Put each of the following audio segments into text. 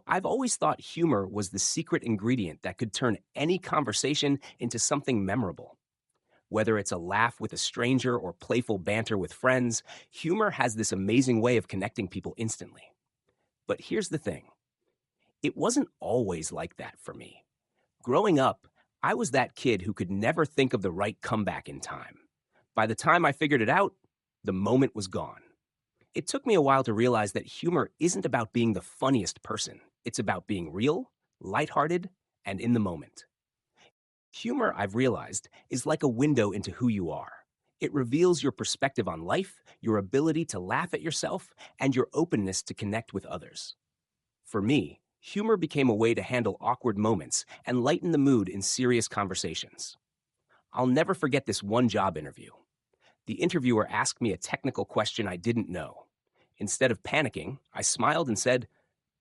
I've always thought humor was the secret ingredient that could turn any conversation into something memorable. Whether it's a laugh with a stranger or playful banter with friends, humor has this amazing way of connecting people instantly. But here's the thing, it wasn't always like that for me. Growing up, I was that kid who could never think of the right comeback in time. By the time I figured it out, the moment was gone. It took me a while to realize that humor isn't about being the funniest person. It's about being real, lighthearted, and in the moment. Humor, I've realized, is like a window into who you are. It reveals your perspective on life, your ability to laugh at yourself, and your openness to connect with others. For me, humor became a way to handle awkward moments and lighten the mood in serious conversations. I'll never forget this one job interview. The interviewer asked me a technical question I didn't know. Instead of panicking, I smiled and said,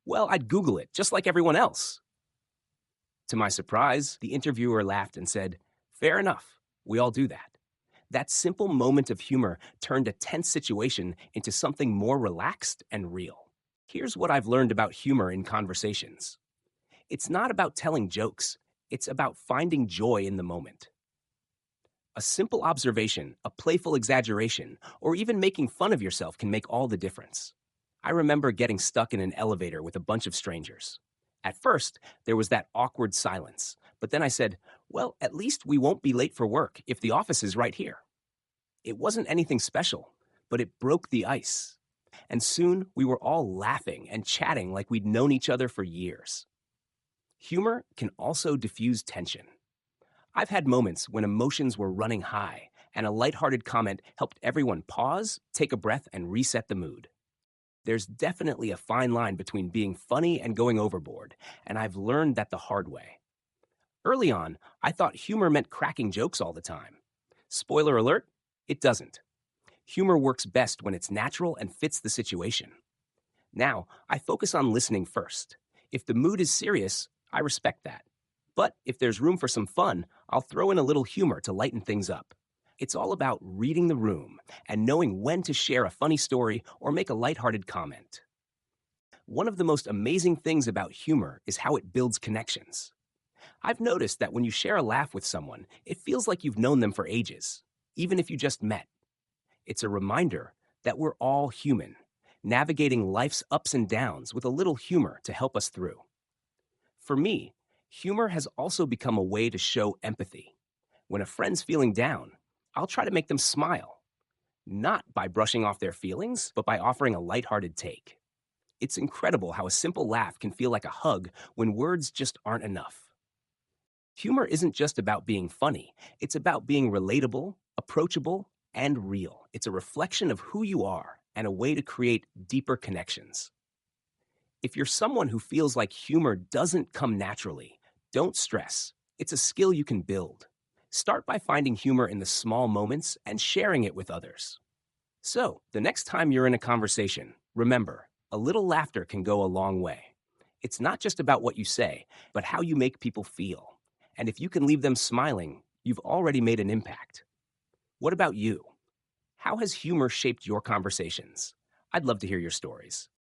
"Well, I'd Google it, just like everyone else." To my surprise, the interviewer laughed and said, "Fair enough, we all do that." That simple moment of humor turned a tense situation into something more relaxed and real. Here's what I've learned about humor in conversations. It's not about telling jokes, it's about finding joy in the moment. A simple observation, a playful exaggeration, or even making fun of yourself can make all the difference. I remember getting stuck in an elevator with a bunch of strangers. At first, there was that awkward silence, but then I said, "Well, at least we won't be late for work if the office is right here." It wasn't anything special, but it broke the ice. And soon we were all laughing and chatting like we'd known each other for years. Humor can also diffuse tension. I've had moments when emotions were running high, and a lighthearted comment helped everyone pause, take a breath, and reset the mood. There's definitely a fine line between being funny and going overboard, and I've learned that the hard way. Early on, I thought humor meant cracking jokes all the time. Spoiler alert, it doesn't. Humor works best when it's natural and fits the situation. Now, I focus on listening first. If the mood is serious, I respect that. But if there's room for some fun, I'll throw in a little humor to lighten things up. It's all about reading the room and knowing when to share a funny story or make a lighthearted comment. One of the most amazing things about humor is how it builds connections. I've noticed that when you share a laugh with someone, it feels like you've known them for ages, even if you just met. It's a reminder that we're all human, navigating life's ups and downs with a little humor to help us through. For me, humor has also become a way to show empathy. When a friend's feeling down, I'll try to make them smile, not by brushing off their feelings, but by offering a lighthearted take. It's incredible how a simple laugh can feel like a hug when words just aren't enough. Humor isn't just about being funny, it's about being relatable, approachable, and real. It's a reflection of who you are and a way to create deeper connections. If you're someone who feels like humor doesn't come naturally, don't stress. It's a skill you can build. Start by finding humor in the small moments and sharing it with others. So, the next time you're in a conversation, remember, a little laughter can go a long way. It's not just about what you say, but how you make people feel. And if you can leave them smiling, you've already made an impact. What about you? How has humor shaped your conversations? I'd love to hear your stories.